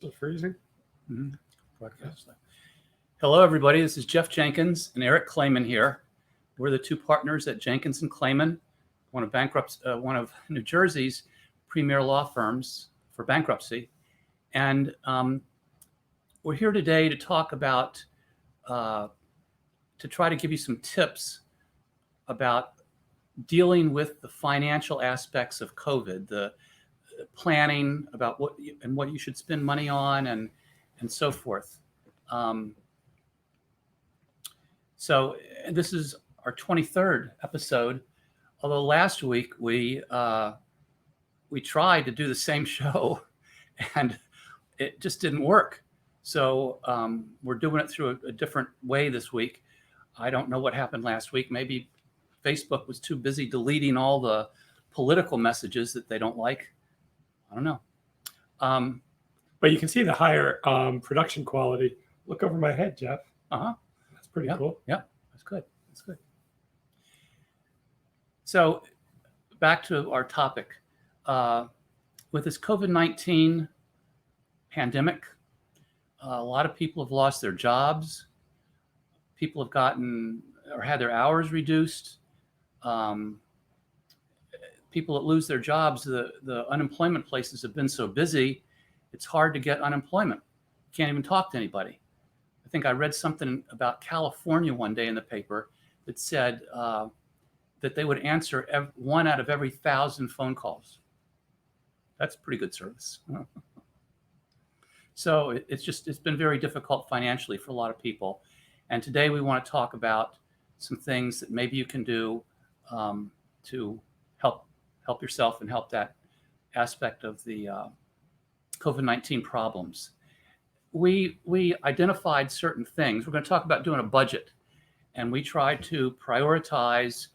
Is it freezing? Mm-hmm. Broadcast. Hello, everybody. This is Jeff Jenkins and Eric Clayman here. We're the two partners at Jenkins and Clayman, one of New Jersey's premier law firms for bankruptcy. And we're here today to talk about, to try to give you some tips about dealing with the financial aspects of COVID, the planning about what you should spend money on and so forth. So this is our 23rd episode. Although last week we tried to do the same show, and it just didn't work. So we're doing it through a different way this week. I don't know what happened last week. Maybe Facebook was too busy deleting all the political messages that they don't like. I don't know. But you can see the higher production quality. Look over my head, Jeff. Uh-huh. That's pretty cool. Yeah, that's good. That's good. So back to our topic. With this COVID-19 pandemic, a lot of people have lost their jobs. People have gotten or had their hours reduced. People that lose their jobs, the unemployment places have been so busy, it's hard to get unemployment. You can't even talk to anybody. I think I read something about California one day in the paper that said that they would answer 1 out of every 1,000 phone calls. That's pretty good service. So it's been very difficult financially for a lot of people. And today we want to talk about some things that maybe you can do to help yourself and help that aspect of the COVID-19 problems. We identified certain things. We're going to talk about doing a budget, and we tried to prioritize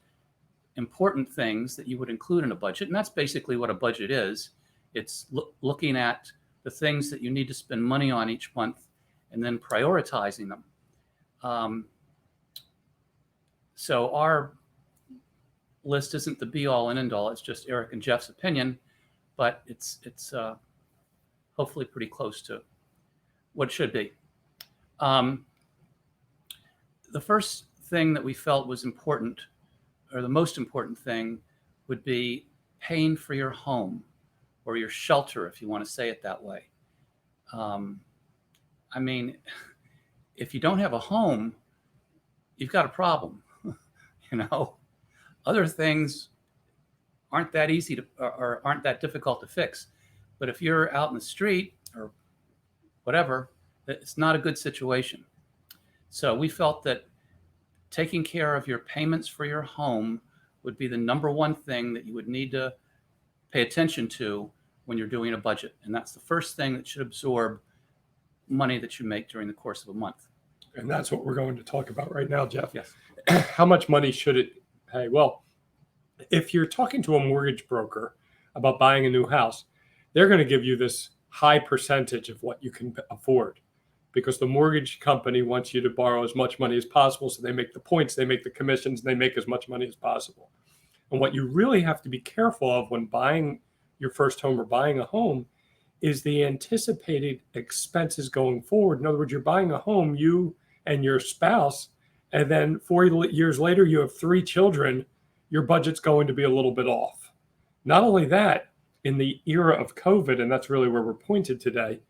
important things that you would include in a budget. And that's basically what a budget is. It's looking at the things that you need to spend money on each month and then prioritizing them. So our list isn't the be all and end all. It's just Eric and Jeff's opinion, but it's hopefully pretty close to what it should be. The first thing that we felt was important, or the most important thing, would be paying for your home or your shelter, if you want to say it that way. I mean, if you don't have a home, you've got a problem, Other things aren't that easy to, or aren't that difficult to fix. But if you're out in the street or whatever, it's not a good situation. So we felt that taking care of your payments for your home would be the number one thing that you would need to pay attention to when you're doing a budget. And that's the first thing that should absorb money that you make during the course of a month. And that's what we're going to talk about right now, Jeff. Yes. How much money should it pay? Well, if you're talking to a mortgage broker about buying a new house, they're going to give you this high percentage of what you can afford, because the mortgage company wants you to borrow as much money as possible. So they make the points, they make the commissions, and they make as much money as possible. And what you really have to be careful of when buying your first home or buying a home is the anticipated expenses going forward. In other words, you're buying a home, you and your spouse, and then 4 years later, you have 3 children, your budget's going to be a little bit off. Not only that, in the era of COVID, and that's really where we're pointed today,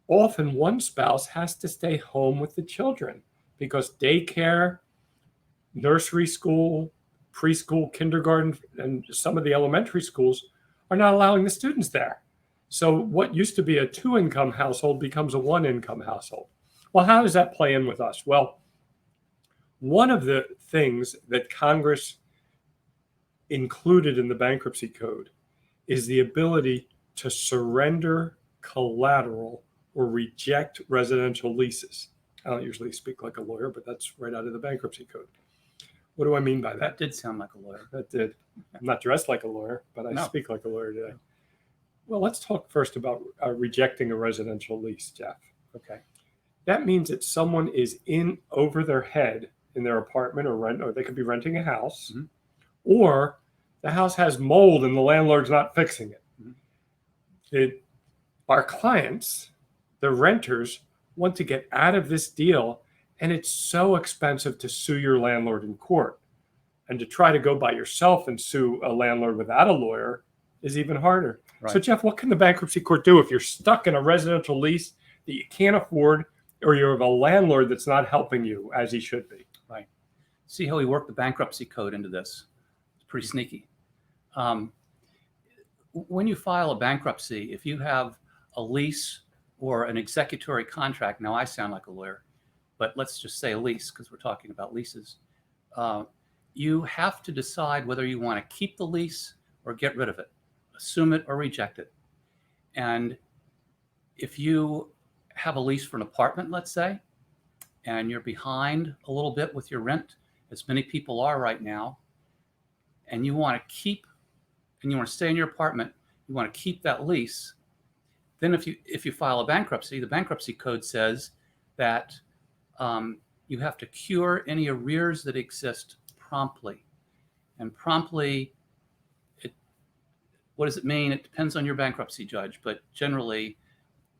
often one spouse has to stay home with the children because daycare, nursery school, preschool, kindergarten, and some of the elementary schools are not allowing the students there. So what used to be a 2-income household becomes a 1-income household. Well, how does that play in with us? Well, one of the things that Congress included in the bankruptcy code is the ability to surrender collateral or reject residential leases. I don't usually speak like a lawyer, but that's right out of the bankruptcy code. What do I mean by that? That did sound like a lawyer. That did. I'm not dressed like a lawyer, but I speak like a lawyer today. No. Well, let's talk first about rejecting a residential lease, Jeff. Okay. That means that someone is in over their head in their apartment or they could be renting a house, mm-hmm. or the house has mold and the landlord's not fixing it. Mm-hmm. Our clients the renters want to get out of this deal, and it's so expensive to sue your landlord in court. And to try to go by yourself and sue a landlord without a lawyer is even harder. Right. So, Jeff, what can the bankruptcy court do if you're stuck in a residential lease that you can't afford, or you have a landlord that's not helping you as he should be? Right. See how we work the bankruptcy code into this. It's pretty sneaky. When you file a bankruptcy, if you have a lease or an executory contract, now I sound like a lawyer, but let's just say a lease because we're talking about leases. You have to decide whether you want to keep the lease or get rid of it, assume it or reject it. And if you have a lease for an apartment, let's say, and you're behind a little bit with your rent, as many people are right now, and you want to stay in your apartment, you want to keep that lease, then if you file a bankruptcy, the bankruptcy code says that you have to cure any arrears that exist promptly. And promptly, what does it mean? It depends on your bankruptcy judge, but generally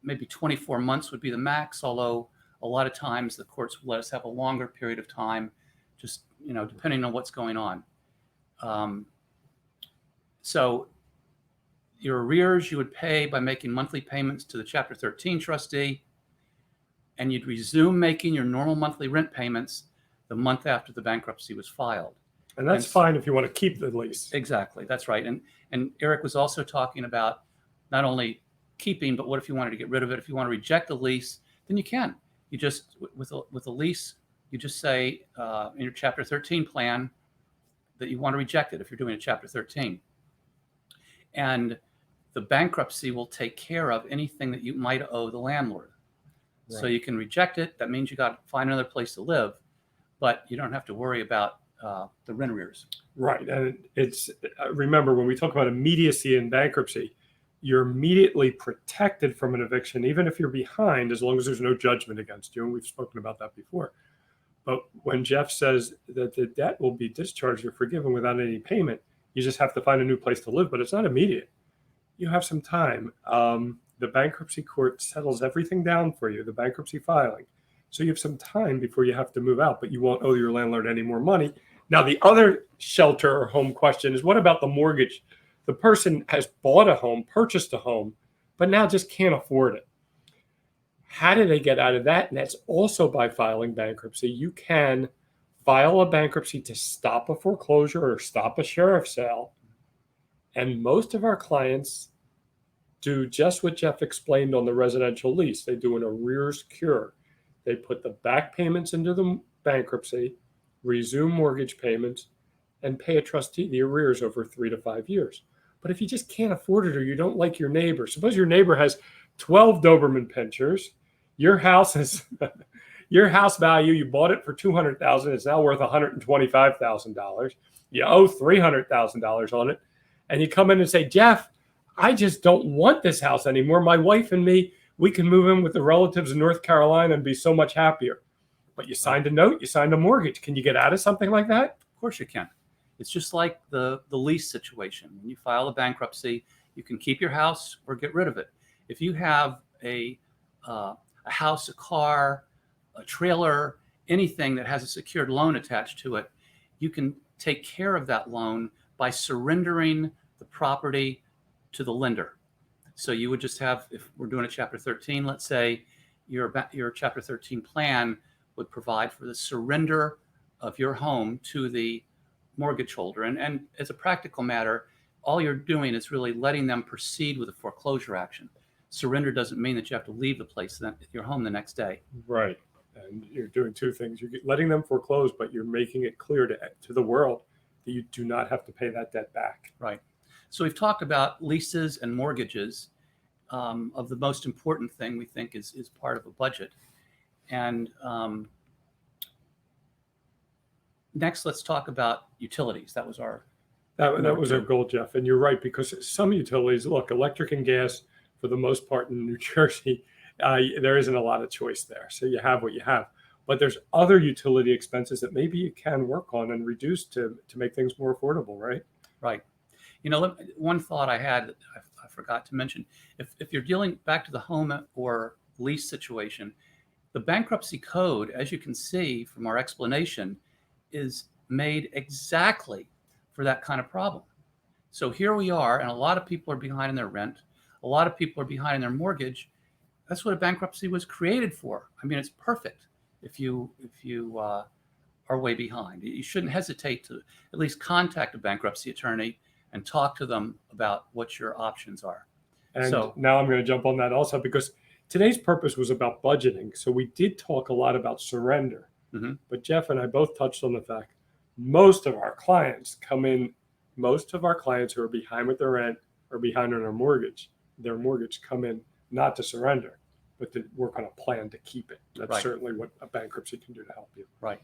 maybe 24 months would be the max, although a lot of times the courts will let us have a longer period of time, just, depending on what's going on. So your arrears you would pay by making monthly payments to the Chapter 13 trustee, and you'd resume making your normal monthly rent payments the month after the bankruptcy was filed. And that's fine if you want to keep the lease. Exactly, that's right. And Eric was also talking about not only keeping, but what if you wanted to get rid of it? If you want to reject the lease, then you can. You just, with a lease, you just say in your Chapter 13 plan that you want to reject it if you're doing a Chapter 13. And the bankruptcy will take care of anything that you might owe the landlord. Right. So you can reject it. That means you got to find another place to live, but you don't have to worry about the rent arrears. Right. And it's, remember, when we talk about immediacy in bankruptcy, you're immediately protected from an eviction, even if you're behind, as long as there's no judgment against you. And we've spoken about that before. But when Jeff says that the debt will be discharged or forgiven without any payment, you just have to find a new place to live, but it's not immediate. You have some time. The bankruptcy court settles everything down for you, the bankruptcy filing. So you have some time before you have to move out, but you won't owe your landlord any more money. Now, the other shelter or home question is, what about the mortgage? The person has bought a home, purchased a home, but now just can't afford it. How do they get out of that? And that's also by filing bankruptcy. You can file a bankruptcy to stop a foreclosure or stop a sheriff's sale. And most of our clients do just what Jeff explained on the residential lease. They do an arrears cure. They put the back payments into the bankruptcy, resume mortgage payments, and pay a trustee the arrears over 3 to 5 years. But if you just can't afford it or you don't like your neighbor, suppose your neighbor has 12 Doberman pinchers, your house is your house value, you bought it for $200,000, it's now worth $125,000. You owe $300,000 on it, and you come in and say, Jeff, I just don't want this house anymore. My wife and me, we can move in with the relatives in North Carolina and be so much happier. But you signed a note, you signed a mortgage. Can you get out of something like that? Of course you can. It's just like the lease situation. When you file a bankruptcy, you can keep your house or get rid of it. If you have a house, a car, a trailer, anything that has a secured loan attached to it, you can take care of that loan by surrendering the property to the lender. So you would just have, if we're doing a Chapter 13, let's say your Chapter 13 plan would provide for the surrender of your home to the mortgage holder. And as a practical matter, all you're doing is really letting them proceed with a foreclosure action. Surrender doesn't mean that you have to leave the place, your home the next day. Right. And you're doing two things. You're letting them foreclose, but you're making it clear to the world that you do not have to pay that debt back. Right. So we've talked about leases and mortgages. Of the most important thing we think is part of a budget. And next, let's talk about utilities. That was our goal, Jeff. And you're right, because some utilities, look, electric and gas, for the most part in New Jersey, there isn't a lot of choice there. So you have what you have. But there's other utility expenses that maybe you can work on and reduce to make things more affordable, right? Right. One thought I had, I forgot to mention, if you're dealing back to the home or lease situation. The bankruptcy code, as you can see from our explanation, is made exactly for that kind of problem. So here we are, and a lot of people are behind in their rent. A lot of people are behind in their mortgage. That's what a bankruptcy was created for. I mean, it's perfect if you are way behind. You shouldn't hesitate to at least contact a bankruptcy attorney and talk to them about what your options are. And So now I'm going to jump on that also because today's purpose was about budgeting. So we did talk a lot about surrender. Mhm. But Jeff and I both touched on the fact most of our clients who are behind with their rent or behind on their mortgage come in not to surrender, but to work on a plan to keep it. That's Right. certainly what a bankruptcy can do to help you. Right.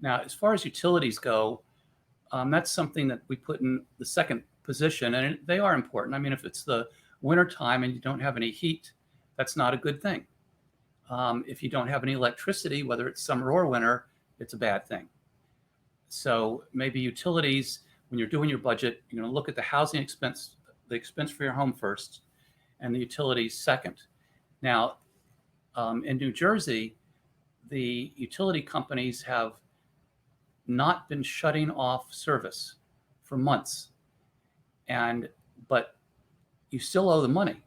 Now, as far as utilities go, that's something that we put in the second position, and they are important. I mean, if it's the winter time and you don't have any heat, that's not a good thing. If you don't have any electricity, whether it's summer or winter, it's a bad thing. So maybe utilities, when you're doing your budget, you're going to look at the housing expense, the expense for your home first, and the utilities second. Now, in New Jersey, the utility companies have not been shutting off service for months, but you still owe the money.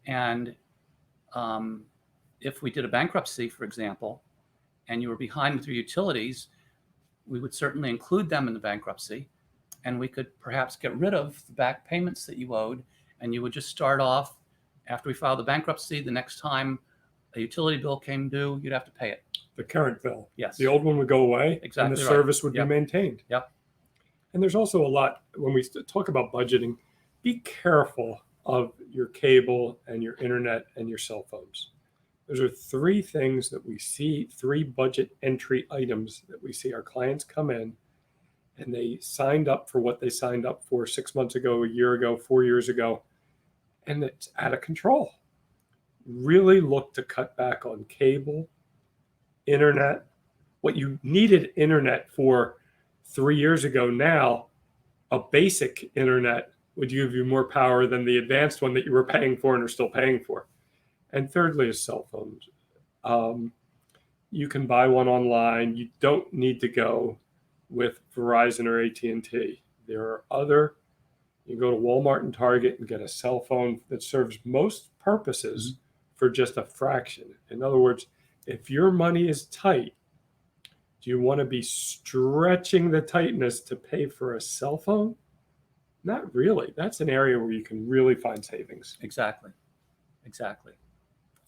And if we did a bankruptcy, for example, and you were behind with your utilities, we would certainly include them in the bankruptcy, and we could perhaps get rid of the back payments that you owed, and you would just start off after we filed the bankruptcy. The next time a utility bill came due, you'd have to pay it. The current bill. Yes. The old one would go away, Exactly and the right. service would Yep. be maintained. Yep. And there's also a lot, when we talk about budgeting, be careful of your cable and your internet and your cell phones. Those are three things that we see, three budget entry items that we see our clients come in and they signed up for what they signed up for 6 months ago, a year ago, 4 years ago, and it's out of control. Really look to cut back on cable, internet. What you needed internet for 3 years ago, now a basic internet would give you more power than the advanced one that you were paying for and are still paying for. And thirdly is cell phones. You can buy one online. You don't need to go with Verizon or AT&T. There are other, you go to Walmart and Target and get a cell phone that serves most purposes for just a fraction. In other words, if your money is tight, do you want to be stretching the tightness to pay for a cell phone? Not really. That's an area where you can really find savings. Exactly.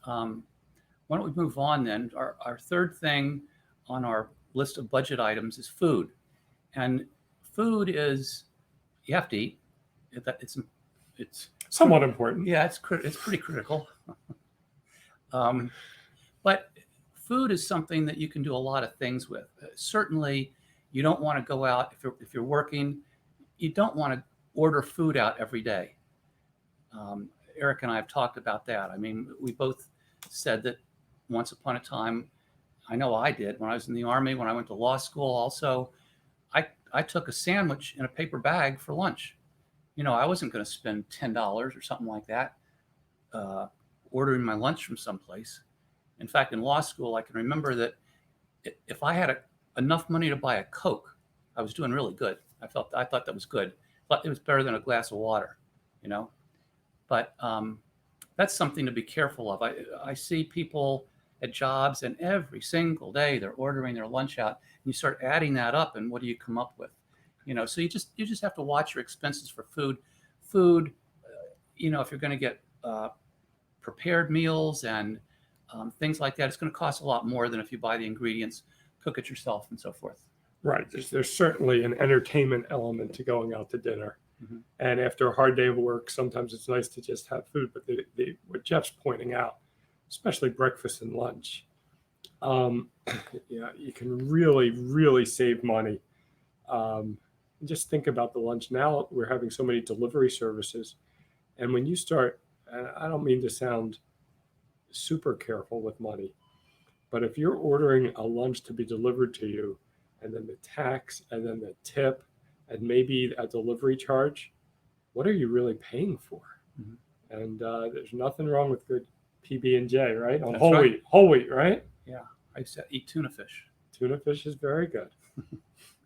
Why don't we move on then? Our third thing on our list of budget items is food. And food is, you have to eat. It's Somewhat important. Yeah, it's pretty critical. But food is something that you can do a lot of things with. Certainly, you don't want to go out if you're working. You don't want to order food out every day. Eric and I have talked about that. I mean, we both said that once upon a time, I know I did when I was in the Army, when I went to law school also, I took a sandwich in a paper bag for lunch. You know, I wasn't going to spend $10 or something like that ordering my lunch from someplace. In fact, in law school, I can remember that if I had enough money to buy a Coke, I was doing really good. I thought that was good. But it was better than a glass of water, you know. But that's something to be careful of. I see people at jobs, and every single day they're ordering their lunch out. And you start adding that up, and what do you come up with? You know, so you just have to watch your expenses for food. Food, you know, if you're going to get prepared meals and things like that, it's going to cost a lot more than if you buy the ingredients, cook it yourself, and so forth. Right. There's certainly an entertainment element to going out to dinner. Mm-hmm. And after a hard day of work, sometimes it's nice to just have food. But what Jeff's pointing out, especially breakfast and lunch, you can really, really save money. Just think about the lunch. Now we're having so many delivery services. And when you start, and I don't mean to sound super careful with money, but if you're ordering a lunch to be delivered to you, and then the tax, and then the tip, and maybe a delivery charge, what are you really paying for? Mm-hmm. And there's nothing wrong with good PB&J, right? On That's whole right. wheat. Whole wheat, right? Yeah, I used to eat tuna fish. Tuna fish is very good.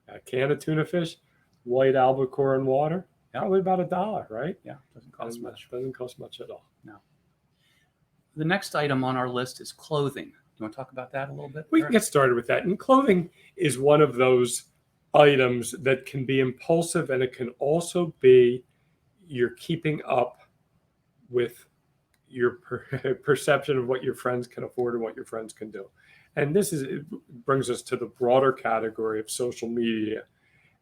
A can of tuna fish, white albacore and water, Yeah. probably about $1, right? Yeah, doesn't cost And much. doesn't cost much at all. No. The next item on our list is clothing. You want to talk about that a little bit? We can get started with that. And clothing is one of those items that can be impulsive, and it can also be you're keeping up with your perception of what your friends can afford and what your friends can do. And it brings us to the broader category of social media.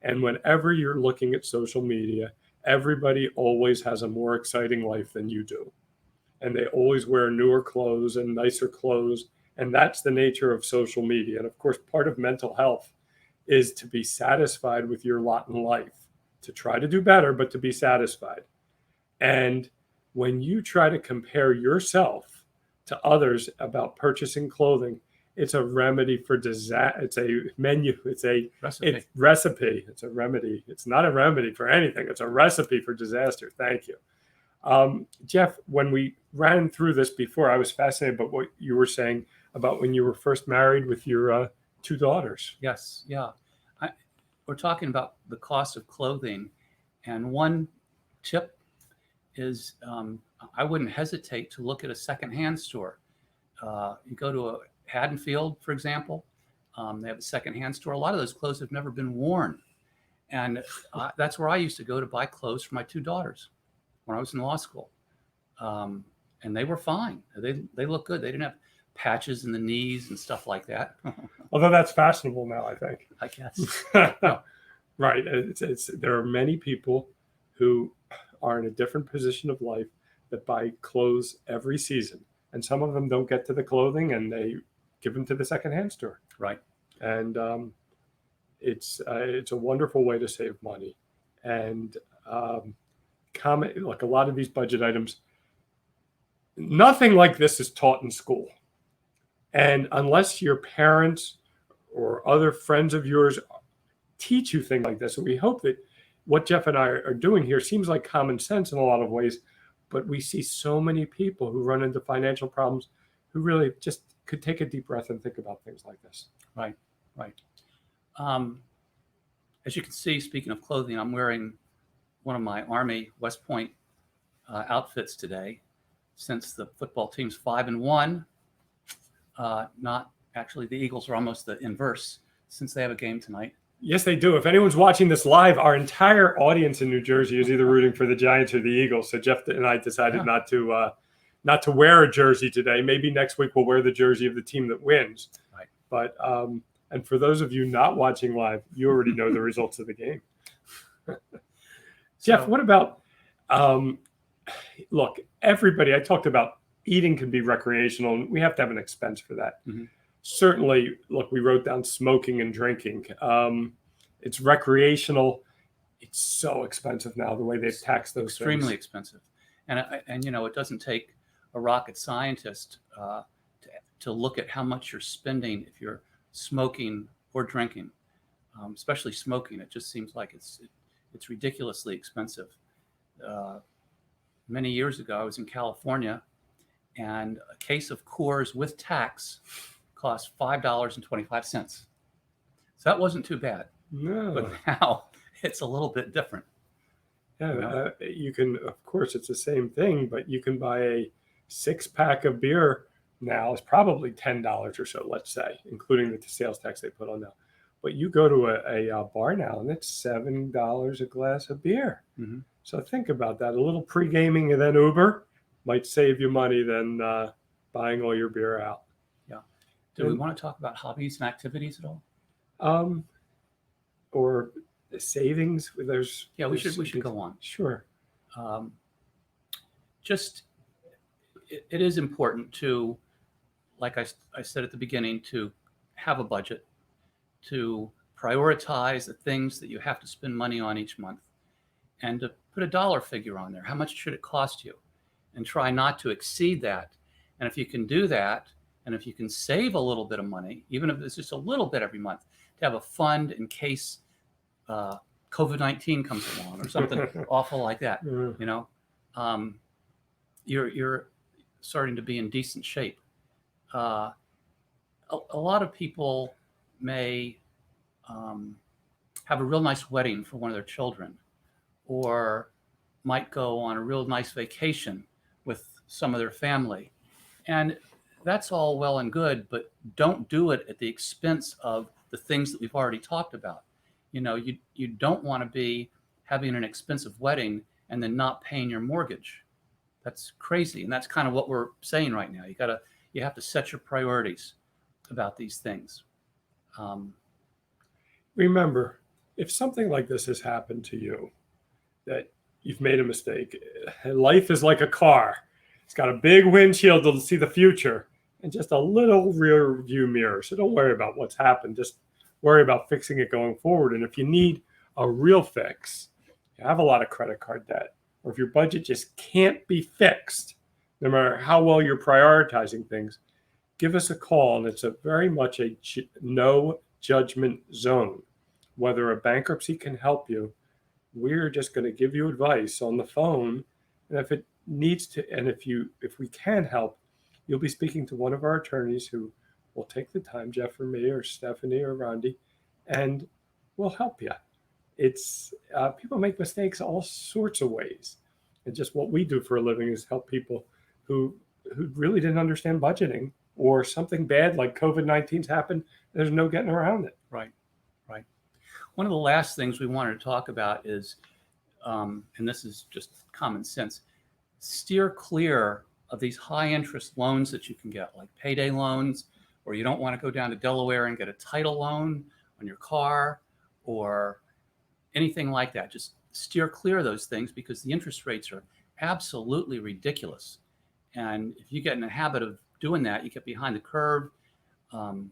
And whenever you're looking at social media, everybody always has a more exciting life than you do. And they always wear newer clothes and nicer clothes. And that's the nature of social media. And of course, part of mental health is to be satisfied with your lot in life, to try to do better, but to be satisfied. And when you try to compare yourself to others about purchasing clothing, it's a remedy for disaster. It's a menu. It's a recipe. It's a remedy. It's not a remedy for anything. It's a recipe for disaster. Thank you. Jeff, when we ran through this before, I was fascinated by what you were saying about when you were first married with your 2 daughters. Yes, yeah. We're talking about the cost of clothing, and one tip is I wouldn't hesitate to look at a secondhand store. You go to a Haddonfield, for example, they have a secondhand store. A lot of those clothes have never been worn, and that's where I used to go to buy clothes for my 2 daughters when I was in law school, and they were fine. They look good. They didn't have patches in the knees and stuff like that. Although that's fashionable now, I think. I guess. Right. There are many people who are in a different position of life that buy clothes every season, and some of them don't get to the clothing and they give them to the secondhand store. Right. And it's a wonderful way to save money. And like a lot of these budget items, nothing like this is taught in school. And unless your parents or other friends of yours teach you things like this, and we hope that what Jeff and I are doing here seems like common sense in a lot of ways, but we see so many people who run into financial problems who really just could take a deep breath and think about things like this. Right, right. As you can see, speaking of clothing, I'm wearing one of my Army West Point outfits today. Since the football team's 5-1, not actually, the Eagles are almost the inverse since they have a game tonight. Yes, they do. If anyone's watching this live, our entire audience in New Jersey is either rooting for the Giants or the Eagles. So Jeff and I decided not to wear a jersey today. Maybe next week we'll wear the jersey of the team that wins. Right. But and for those of you not watching live, you already know the results of the game. Jeff, what about look, everybody, I talked about eating can be recreational, and we have to have an expense for that. Mm-hmm. Certainly, look, we wrote down smoking and drinking. It's recreational. It's so expensive now, the way they've taxed those extremely things. Expensive. And you know, it doesn't take a rocket scientist to look at how much you're spending if you're smoking or drinking, especially smoking. It just seems like it's ridiculously expensive. Many years ago, I was in California, and a case of Coors with tax cost $5.25. So that wasn't too bad. No. But now it's a little bit different. Yeah, you can, of course, it's the same thing, but you can buy a 6-pack of beer now. It's probably $10 or so, let's say, including the sales tax they put on now. But you go to a bar now, and it's $7 a glass of beer. Mm-hmm. So think about that. A little pre-gaming and then Uber might save you money than buying all your beer out. Yeah. Do we want to talk about hobbies and activities at all? Or the savings? We should go on. Sure. It is important to, like I said at the beginning, to have a budget, to prioritize the things that you have to spend money on each month, and to put a dollar figure on there. How much should it cost you? And try not to exceed that. And if you can do that, and if you can save a little bit of money, even if it's just a little bit every month, to have a fund in case COVID-19 comes along or something awful like that, you know, you're starting to be in decent shape. A lot of people may have a real nice wedding for one of their children, or might go on a real nice vacation with some of their family. And that's all well and good, but don't do it at the expense of the things that we've already talked about. You don't want to be having an expensive wedding and then not paying your mortgage. That's crazy. And that's kind of what we're saying right now. You have to set your priorities about these things. Remember, if something like this has happened to you, that you've made a mistake, life is like a car. It's got a big windshield to see the future and just a little rear view mirror. So don't worry about what's happened. Just worry about fixing it going forward. And if you need a real fix, you have a lot of credit card debt, or if your budget just can't be fixed, no matter how well you're prioritizing things, give us a call. And it's very much a no judgment zone. Whether a bankruptcy can help you, we're just going to give you advice on the phone. And if it needs to, and if we can help, you'll be speaking to one of our attorneys who will take the time, Jeff or me or Stephanie or Rondi, and we'll help you. It's people make mistakes all sorts of ways. And just what we do for a living is help people who really didn't understand budgeting, or something bad like COVID-19's happened. There's no getting around it. Right. One of the last things we wanted to talk about is, and this is just common sense, steer clear of these high interest loans that you can get, like payday loans, or you don't want to go down to Delaware and get a title loan on your car or anything like that. Just steer clear of those things, because the interest rates are absolutely ridiculous. And if you get in the habit of doing that, you get behind the curve. You're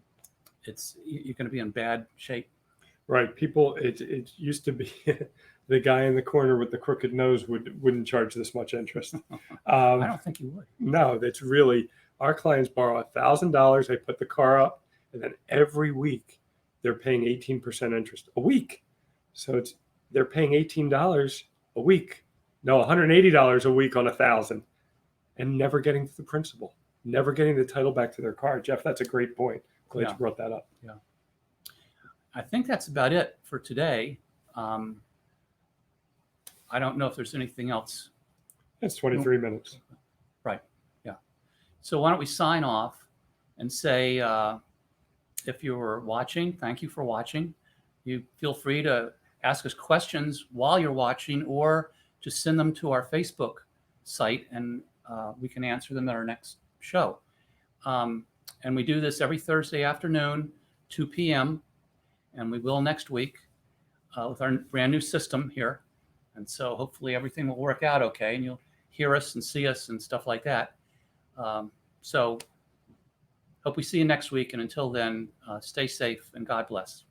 going to be in bad shape. Right. People, it used to be the guy in the corner with the crooked nose wouldn't charge this much interest. I don't think you would. No, that's really, our clients borrow $1,000. They put the car up, and then every week they're paying 18% interest a week. So they're paying $18 a week. No, $180 a week on $1,000, and never getting to the principal, never getting the title back to their car. Jeff, that's a great point. Glad you brought that up. Yeah. I think that's about it for today. I don't know if there's anything else. It's 23 minutes. Right. Yeah. So why don't we sign off and say, if you were watching, thank you for watching. You feel free to ask us questions while you're watching, or just send them to our Facebook site, and we can answer them at our next show. And we do this every Thursday afternoon, 2 p.m., and we will next week with our brand new system here. And so hopefully everything will work out okay, and you'll hear us and see us and stuff like that. So hope we see you next week. And until then, stay safe and God bless.